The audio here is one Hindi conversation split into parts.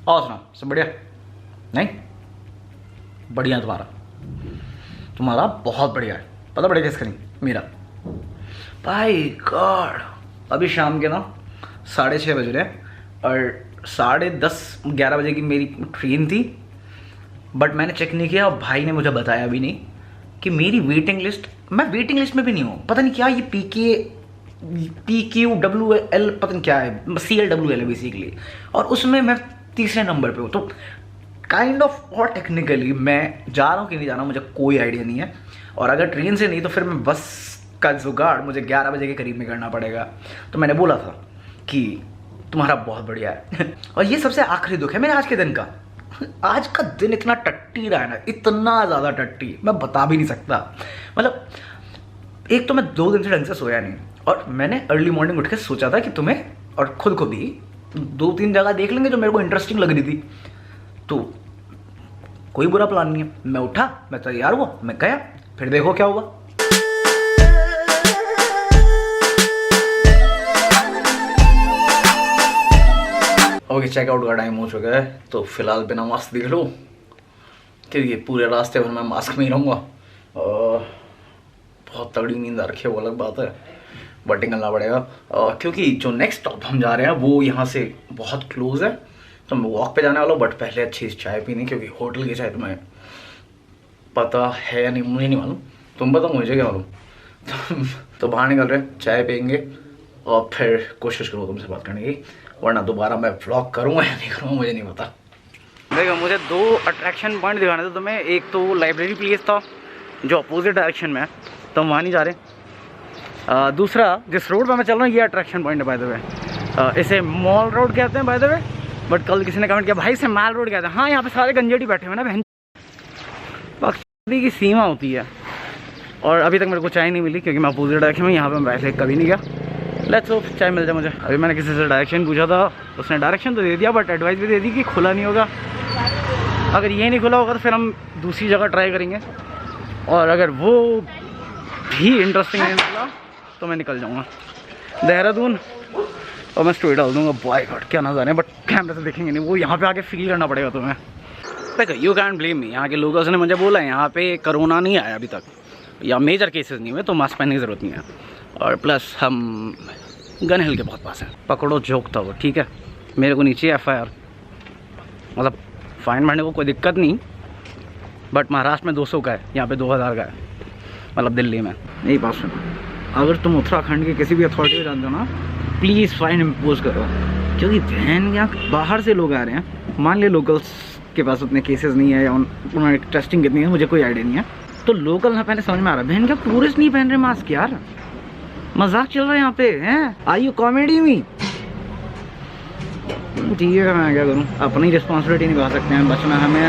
और सुना सब बढ़िया? नहीं बढ़िया तुम्हारा बहुत बढ़िया है। पता बढ़िया किसका? नहीं मेरा। भाई गॉड अभी शाम के ना 6:30 बज रहे हैं और 10:30-11 बजे की मेरी ट्रेन थी, बट मैंने चेक नहीं किया और भाई ने मुझे बताया भी नहीं कि मेरी वेटिंग लिस्ट, मैं वेटिंग लिस्ट में भी नहीं हूँ। पता नहीं क्या ये PQWL पता नहीं क्या है, CLWL है बेसिकली, और उसमें मैं तीसरे नंबर पे हूँ। तो काइंड ऑफ और टेक्निकली मैं जा रहा हूँ कि नहीं जा रहा हूँ मुझे कोई आइडिया नहीं है, और अगर ट्रेन से नहीं तो फिर मैं बस का जुगाड़ मुझे 11 बजे के करीब में करना पड़ेगा। तो मैंने बोला था कि तुम्हारा बहुत बढ़िया है और ये सबसे आखिरी दुख है मेरे आज के दिन का। आज का दिन इतना टट्टी रहा है ना, इतना ज़्यादा टट्टी मैं बता भी नहीं सकता। मतलब एक तो मैं 2 दिन से ढंग से सोया नहीं, और मैंने अर्ली मॉर्निंग उठ के सोचा था कि तुम्हें और खुद को भी 2-3 जगह देख लेंगे जो मेरे को इंटरेस्टिंग लग रही थी। तो कोई बुरा प्लान नहीं है, मैं उठा, मैं तैयार हुआ, मैं गया, फिर देखो क्या हुआ। ओके चेकआउट का टाइम हो चुका है, तो फिलहाल बिना मास्क दिख लो क्योंकि पूरे रास्ते भर मैं मास्क में ही रहूँगा। बहुत तगड़ी नींद आ रखी है वो अलग बात है, बट निकलना पड़ेगा क्योंकि जो नेक्स्ट स्टॉप हम जा रहे हैं वो यहाँ से बहुत क्लोज है। तो मैं वॉक पे जाने वाला हूँ, बट पहले अच्छी चाय पीनी, क्योंकि होटल की चाय तुम्हें पता है या नहीं मुझे नहीं मालूम, तुम बताओ मुझे क्या मालूम। तो बाहर निकल रहे हैं, चाय पियेंगे और फिर कोशिश करूँ तुमसे बात करने की, वरना दोबारा मैं व्लॉग करूँगा या नहीं करूँगा मुझे नहीं पता। देखो मुझे 2 अट्रैक्शन पॉइंट दिखाने थे तुम्हें। एक तो लाइब्रेरी प्लेस था जो अपोजिट डायरेक्शन में है, तो हम वहाँ नहीं जा रहे। दूसरा जिस रोड पर मैं चल रहा हूँ ये अट्रैक्शन पॉइंट है बाय द वे। इसे मॉल रोड कहते हैं बाय द वे, बट कल किसी ने कमेंट किया भाई इसे माल रोड कहते हैं। हाँ यहाँ पे सारे गंजेड़ी बैठे हुए ना, बहन की सीमा होती है। और अभी तक मेरे को चाय नहीं मिली क्योंकि मैं अपोजिट डायरेक्शन में, यहाँ पर मैं वैसे कभी नहीं गया। लेट्स होप चाय मिल जाए मुझे। अभी मैंने किसी से डायरेक्शन पूछा था, उसने डायरेक्शन तो दे दिया बट एडवाइस भी दे दी कि खुला नहीं होगा। अगर ये नहीं खुला होगा तो फिर हम दूसरी जगह ट्राई करेंगे, और अगर वो भी इंटरेस्टिंग नहीं मिला तो मैं निकल जाऊँगा देहरादून और मैं स्टोरी डाल दूँगा। बॉय गॉड क्या नज़ारे हैं, बट कैमरे से देखेंगे नहीं, वो यहाँ पे आके फील करना पड़ेगा तुम्हें। देखो यू कैन ब्लेम मी, यहाँ के लोगों ने मुझे बोला है यहाँ पे कोरोना नहीं आया अभी तक, या मेजर केसेस नहीं हुए, तो मास्क पहनने की ज़रूरत नहीं है। और प्लस हम गन हिल के बहुत पास हैं, पकड़ो जोक था वो, ठीक है। मेरे को नीचे FIR, मतलब फाइन भरने को कोई दिक्कत नहीं, बट महाराष्ट्र में 200 का है, यहाँ पे 2000 का है, मतलब दिल्ली में। नहीं बात सुनो, अगर तुम उत्तराखंड के किसी भी अथॉरिटी को जानते हो ना, प्लीज़ फाइन इम्पोज करो, क्योंकि बहन यहाँ बाहर से लोग आ रहे हैं। मान लिया लोकल्स के पास उतने केसेस नहीं है या उन्होंने टेस्टिंग कितनी है मुझे कोई आइडिया नहीं है, तो लोकल ना पहले समझ में आ रहा है। बहन क्या टूरिस्ट नहीं पहन रहे मास्क यार, मजाक चल रहा है यहाँ पे हैं? आई यू कॉमेडी में? ठीक है मैं क्या करूँ, अपनी रिस्पॉन्सिबिलिटी निभा सकते हैं, बचना हमें।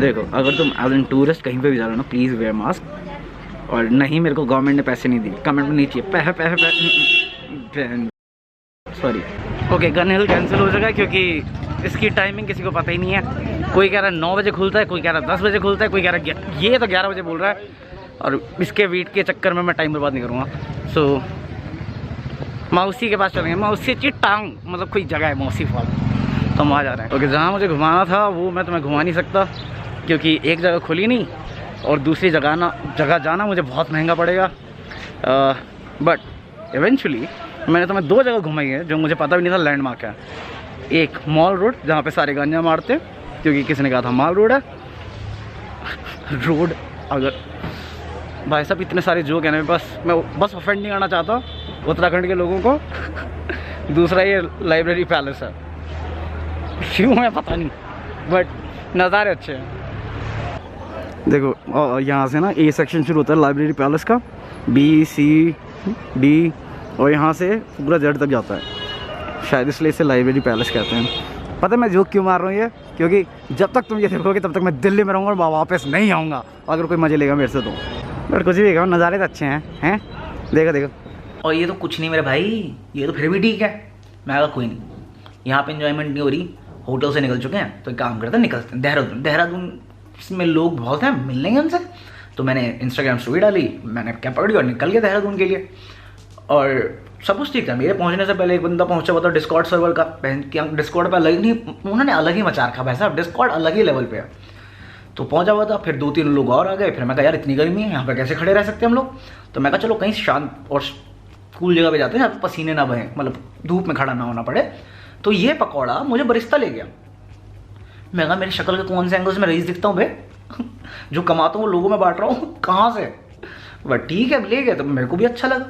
देखो अगर तुम एज एन टूरिस्ट कहीं पे भी जा रहे हो ना, प्लीज़ वेयर मास्क। और नहीं, मेरे को गवर्नमेंट ने पैसे नहीं दिए, कमेंट में नहीं चाहिए पैसे। सॉरी। ओके गन हिल कैंसिल हो जाएगा क्योंकि इसकी टाइमिंग किसी को पता ही नहीं है। कोई कह रहा है 9 बजे खुलता है, कोई कह रहा है 10 बजे खुलता है, कोई कह रहा है ये तो 11 बजे बोल रहा है, और इसके वेट के चक्कर में मैं टाइम बर्बाद नहीं करूँगा। सो मौसी के पास चलेंगे, मौसी चिट्टांग मतलब कोई जगह है मौसी फॉल, तो हम वहाँ जा रहे हैं। ओके जहाँ मुझे घुमाना था वो मैं तुम्हें घुमा नहीं सकता क्योंकि एक जगह खुली नहीं, और दूसरी जगह जाना मुझे बहुत महंगा पड़ेगा। बट इवेंचुअली मैंने तुम्हें 2 जगह घुमाई है जो मुझे पता भी नहीं था लैंडमार्क है। एक मॉल रोड जहाँ पे सारे गांजा मारते क्योंकि किसी ने कहा था माल रोड है रोड। अगर भाई साहब इतने सारे जोक हैं ना, मैं बस ऑफेंड नहीं करना चाहता उत्तराखंड के लोगों को। दूसरा ये लाइब्रेरी पैलेस है, क्यों है पता नहीं, बट नज़ारे अच्छे हैं। देखो यहाँ से ना A सेक्शन शुरू होता है लाइब्रेरी पैलेस का, B C D, और यहाँ से पूरा Z तक जाता है, शायद इसलिए इसे लाइब्रेरी पैलेस कहते हैं। पता है मैं जोक क्यों मार रहा हूँ ये, क्योंकि जब तक तुम ये देखोगे तब तक मैं दिल्ली में रहूँगा और वापस नहीं आऊँगा अगर कोई मज़े लेगा मेरे से तो। बट कुछ भी कहो, नज़ारे तो अच्छे हैं देखो देखो। और ये तो कुछ नहीं मेरे भाई, ये तो फिर भी ठीक है। मैं कहा कोई नहीं, यहाँ पे इन्जॉयमेंट नहीं हो रही, होटल से निकल चुके हैं तो एक काम करते हैं निकलते हैं देहरादून में लोग बहुत हैं, मिल लेंगे उनसे। तो मैंने इंस्टाग्राम स्टोरी डाली, मैंने क्या पकड़ी और निकल गया देहरादून के लिए। और सब कुछ ठीक था। मेरे पहुंचने से पहले एक बंदा पहुंचा हुआ था डिस्कॉर्ड सर्वर का, डिस्कॉर्ड पे अलग नहीं, उन्होंने अलग ही मचा रखा भाई साहब, डिस्कॉर्ड अलग ही लेवल पे है। तो पहुंचा हुआ था, फिर 2-3 लोग और आ गए। फिर मैं कहा यार इतनी गर्मी है यहाँ पे कैसे खड़े रह सकते हैं हम लोग, तो मैं कहा चलो कहीं शांत और कूल जगह पे जाते हैं जहाँ पे पसीने ना बहें, मतलब धूप में खड़ा ना होना पड़े। तो ये पकौड़ा मुझे बरिस्ता ले गया। मैं कहा मेरी शक्ल के कौन से एंगल्स में रईस दिखता हूँ बे जो कमाता हूँ वो लोगों में बांट रहा हूँ कहाँ से। बट ठीक है ले गए तो मेरे को भी अच्छा लगा।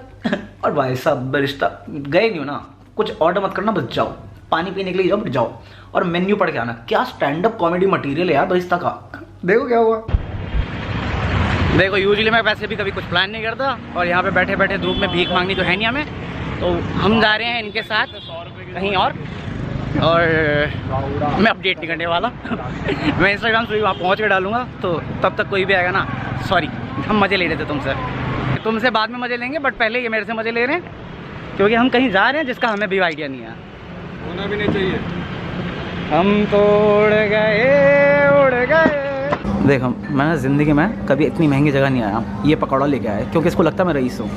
और भाई साहब बरिस्ता गए नहीं हो ना, कुछ ऑर्डर मत करना, बस जाओ पानी पीने के लिए जाओ, बट जाओ और मेन्यू पढ़ के आना। क्या स्टैंड अप कॉमेडी मटेरियल है यार बरिस्ता का। देखो क्या हुआ। देखो यूजुअली मैं वैसे भी कभी कुछ प्लान नहीं करता, और यहाँ पे बैठे बैठे धूप में भीख मांगनी तो है नहीं हमें, तो हम जा रहे हैं इनके साथ कहीं और मैं अपडेट नहीं करने वाला। मैं इंस्टाग्राम से वहाँ पहुँच के डालूंगा, तो तब तक कोई भी आएगा ना, सॉरी हम मज़े ले रहे थे तुमसे बाद में मज़े लेंगे, बट पहले ये मेरे से मज़े ले रहे हैं क्योंकि हम कहीं जा रहे हैं जिसका हमें भी आइडिया नहीं है। होना भी नहीं चाहिए। हम तो उड़ गए। देखो मैं ज़िंदगी में कभी इतनी महंगी जगह नहीं आया, ये पकौड़ा लेके आया क्योंकि इसको लगता है मैं रईस हूँ।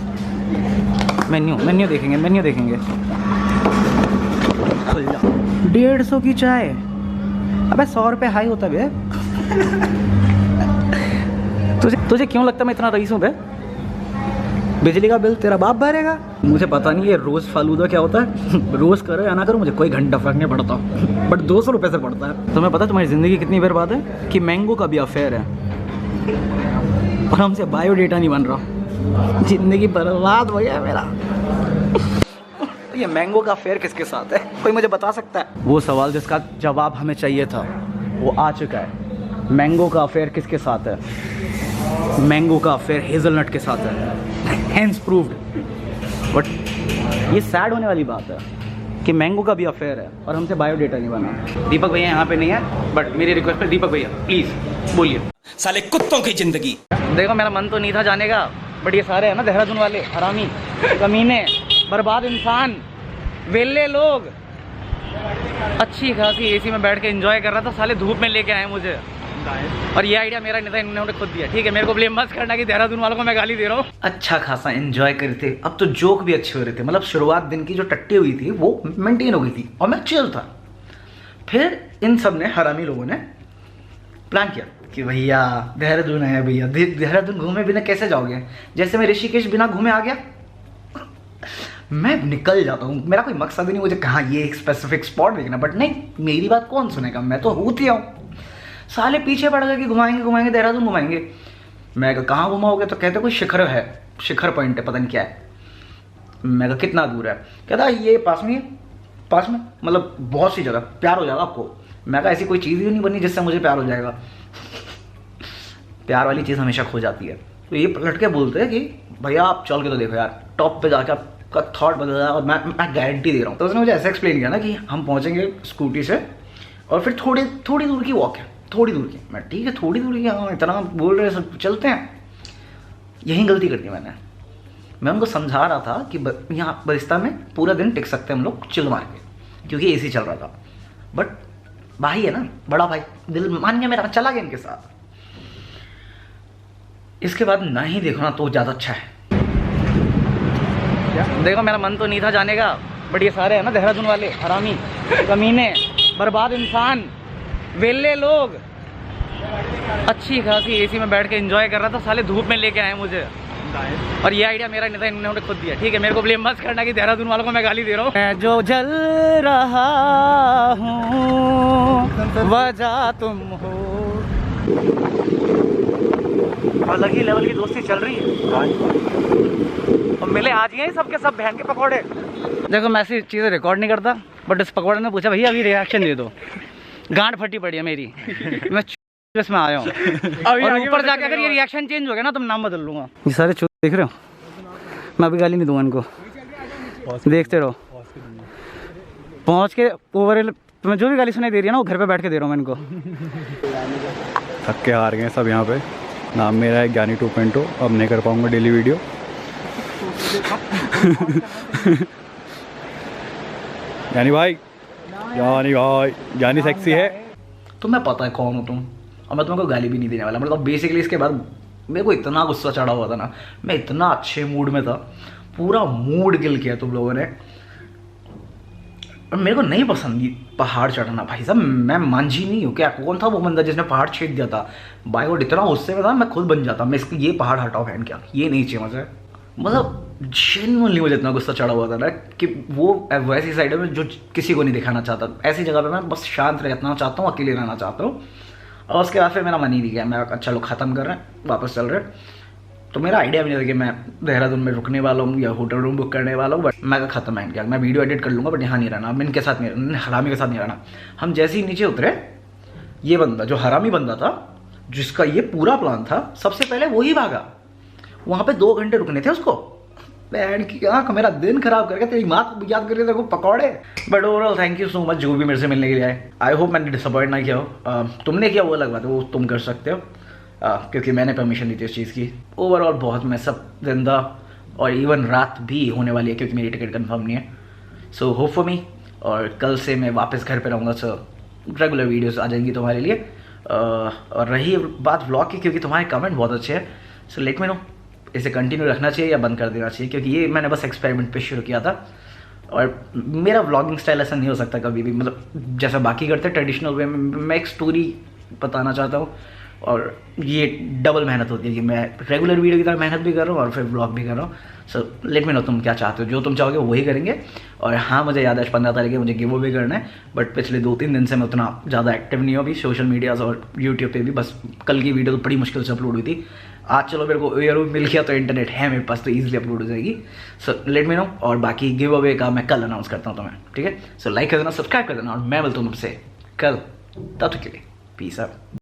मेन्यू देखेंगे 150 की चाय, अबे 100 रुपये हाई होता है। तुझे क्यों लगता मैं इतना रईस हूँ बे? बिजली का बिल तेरा बाप भरेगा। मुझे पता नहीं ये रोज़ फालूदा क्या होता है। रोज़ करो या ना करो मुझे कोई घंटा फर्क नहीं पड़ता, बट 200 रुपये से पड़ता है। तुम्हें पता तुम्हारी ज़िंदगी कितनी बर्बाद है कि मैंगो का भी अफेयर है और हमसे बायोडेटा नहीं बन रहा। ज़िंदगी बर्बाद हो गया मेरा। ये मैंगो का अफेयर किसके साथ है, कोई मुझे बता सकता है? वो सवाल जिसका जवाब हमें चाहिए था वो आ चुका है। मैंगो का अफेयर किसके साथ है? मैंगो का अफेयर हेज़लनट के साथ है। Hence proved. बट ये सैड होने वाली बात है कि मैंगो का भी अफेयर है और हमसे बायोडेटा नहीं बना। दीपक भैया यहाँ पे नहीं है, बट मेरी रिक्वेस्ट पे दीपक भैया प्लीज़ बोलिए। साले कुत्तों की जिंदगी। देखो मेरा मन तो नहीं था जाने का, बट ये सारे है ना देहरादून वाले हरामी, कमीने, बर्बाद इंसान, वेले लोग अच्छी खासी एसी में बैठ के एंजॉय कर रहा था, साले धूप में लेके आए मुझे। और ये आइडिया मेरा नहीं था, इन्होंने खुद दिया। ठीक है मेरे को ब्लेम मत करना कि देहरादून वालों को मैं गाली दे रहा हूँ। अच्छा खासा एंजॉय करते, अब तो जोक भी अच्छे हो रहे थे, मतलब शुरुआत दिन की जो टट्टी हुई थी वो मेंटेन हो गई थी और मैं चिल था। फिर इन सब ने हरामी लोगों ने प्लान किया कि भैया देहरादून है, भैया देहरादून घूमे बिना कैसे जाओगे? जैसे मैं ऋषिकेश बिना घूमे आ गया, मैं निकल जाता हूँ, मेरा कोई मकसद नहीं मुझे कहाँ ये एक स्पेसिफिक स्पॉट देखना, बट नहीं मेरी बात कौन सुनेगा, मैं तो हूँ ही आऊँ। साले पीछे पड़ गए कि घुमाएंगे देहरादून घुमाएंगे। मैं कहाँ घुमाओगे? तो कहते कोई शिखर है, शिखर पॉइंट है, पता नहीं क्या है। मैं कहा कितना दूर है? कहता ये पास में मतलब बहुत सी जगह, प्यार हो जाएगा आपको। मैं कहा ऐसी कोई चीज़ ही नहीं बनी जिससे मुझे प्यार हो जाएगा। प्यार वाली चीज़ हमेशा खो जाती है। तो ये पलट के बोलते हैं कि भैया आप चल के तो देखो यार, टॉप पे जाके आपका थॉट बदल जाएगा और मैं गारंटी दे रहा हूँ। तो उसने मुझे ऐसा एक्सप्लेन किया ना कि हम पहुँचेंगे स्कूटी से और फिर थोड़ी दूर की वॉक है, थोड़ी दूर की। मैं ठीक है थोड़ी दूर की, हाँ इतना बोल रहे सब चलते हैं। यही गलती कर दी मैं उनको समझा रहा था कि यहाँ बरिस्ता में पूरा दिन टिक सकते हैं हम लोग चिल मार के, क्योंकि एसी चल रहा था। बट भाई है ना, बड़ा भाई, दिल मान गया मेरा, चला गया इनके साथ। इसके बाद ना ही देखो ना तो ज़्यादा अच्छा है। देखो मेरा मन तो नहीं था जाने का, बट ये सारे है ना देहरादून वाले हरामी, कमीने, बर्बाद इंसान, वेले लोग अच्छी खासी एसी में बैठ के एंजॉय कर रहा था, साले धूप में लेके आए मुझे। और ये आइडिया मेरा नहीं था, इन्होंने खुद दिया। ठीक है मेरे को ब्लेम मत करना कि देहरादून वालों को मैं गाली दे रहा हूँ। मैं जो जल रहा हूँ वजह तुम हो। अलग ही लेवल की दोस्ती चल रही है और मिले आज ही सबके सब बहन के पकौड़े। देखो मैं ऐसी चीज़ें रिकॉर्ड नहीं करता, बट इस पकौड़े ने पूछा भैया अभी रिएक्शन दे दो। गांड फटी पड़ी है मेरी। मैं इसमें आया हूँ और ऊपर जाके अगर ये रिएक्शन चेंज हो गया ना तो मैं नाम बदल लूँगा। ये सारे चूत देख रहे हो, मैं अभी गाली नहीं दूंगा इनको, देखते रहो। पहुँच के ओवर तुम्हें जो भी गाली सुनाई दे रही है ना वो घर पे बैठ के दे रहा हूँ मैं इनको। थक के हार गए सब यहाँ पे। नाम मेरा है ज्ञानी 2.0। अब नहीं कर पाऊँगा डेली वीडियो। ज्ञानी सेक्सी है। तुम्हें पता है कौन हो तुम, और मैं तुम्हें कोई गाली भी नहीं देने वाला। मतलब बेसिकली इसके बाद मेरे को इतना गुस्सा चढ़ा हुआ था ना, मैं इतना अच्छे मूड में था, पूरा मूड किल किया तुम लोगों ने। और मेरे को नहीं पसंद ये पहाड़ चढ़ना भाई साहब, मैं मांझी नहीं हूँ क्या। कौन था वो बंदा जिसने पहाड़ छेद दिया था भाई, वो इतना गुस्से में था मैं खुद बन जाता, मैं इसको ये पहाड़ हटाओ फैन क्या, ये नहीं चाहिए मुझे। मतलब जेन्युइनली मुझे इतना गुस्सा चढ़ा हुआ था ना कि वो वैसी साइड है जो किसी को नहीं दिखाना चाहता। ऐसी जगह पे मैं बस शांत रहना चाहता हूँ, अकेले रहना चाहता हूँ। और उसके बाद फिर मेरा मन ही नहीं गया, मैं अच्छा लोग ख़त्म कर रहे हैं वापस चल रहे हैं। तो मेरा आइडिया भी नहीं था कि मैं देहरादून में रुकने वाला हूँ या होटल रूम बुक करने वाला हूँ, बट मैं ख़त्म है क्या, मैं वीडियो एडिट कर लूँगा बट यहाँ नहीं रहना, मैं इनके साथ नहीं, हरामी के साथ नहीं रहना। हम जैसे ही नीचे उतरे, ये बंदा जो हरामी बंदा था जिसका ये पूरा प्लान था, सबसे पहले वही भागा। वहाँ पे 2 घंटे रुकने थे उसको। बैंड की आँख मेरा दिन खराब करके तेरी माँ को याद करके देखो पकौड़े। But overall thank you so much जो भी मेरे से मिलने के लिए आए। आई होप मैंने डिसअपॉइंट ना किया हो। तुमने किया वो अलग बात है, वो तुम कर सकते हो क्योंकि मैंने परमिशन दी थी उस चीज़ की। ओवरऑल बहुत मैं सब दिन था और इवन रात भी होने वाली है क्योंकि मेरी टिकट कंफर्म नहीं है। सो होप फॉर मी, और कल से मैं वापस घर पे रहूँगा, सो रेगुलर वीडियोस आ जाएंगी तुम्हारे लिए। और रही बात व्लॉग की, क्योंकि तुम्हारे कमेंट बहुत अच्छे हैं, सो लेट मी नो इसे कंटिन्यू रखना चाहिए या बंद कर देना चाहिए, क्योंकि ये मैंने बस एक्सपेरिमेंट पे शुरू किया था। और मेरा व्लॉगिंग स्टाइल ऐसा नहीं हो सकता कभी भी, मतलब जैसा बाकी करते हैं ट्रेडिशनल वे में, मैं एक स्टोरी बताना चाहता हूँ। और ये डबल मेहनत होती है कि मैं रेगुलर वीडियो की तरह मेहनत भी कर रहा हूँ और फिर व्लॉग भी कर रहा हूँ। सो लेट मी नो तुम क्या चाहते हो, जो तुम चाहोगे वही करेंगे। और हाँ, मुझे याद है 15 तारीख है मुझे गिव अवे करना है, बट पिछले 2-3 दिन से मैं उतना ज़्यादा एक्टिव नहीं हूँ अभी सोशल मीडियाज़ और यूट्यूब पे भी। बस कल की वीडियो तो बड़ी मुश्किल से अपलोड हुई थी, आज चलो मेरे को एयर मिल गया तो इंटरनेट है मेरे पास तो ईजिली अपलोड हो जाएगी। सो लेट मी नो, और बाकी गिव अवे का मैं कल अनाउंस करता हूँ तुम्हें, ठीक है। सो लाइक कर देना, सब्सक्राइब कर देना, और मैं मिलता हूँ तुमसे कल, तब तक के लिए पीस आउट।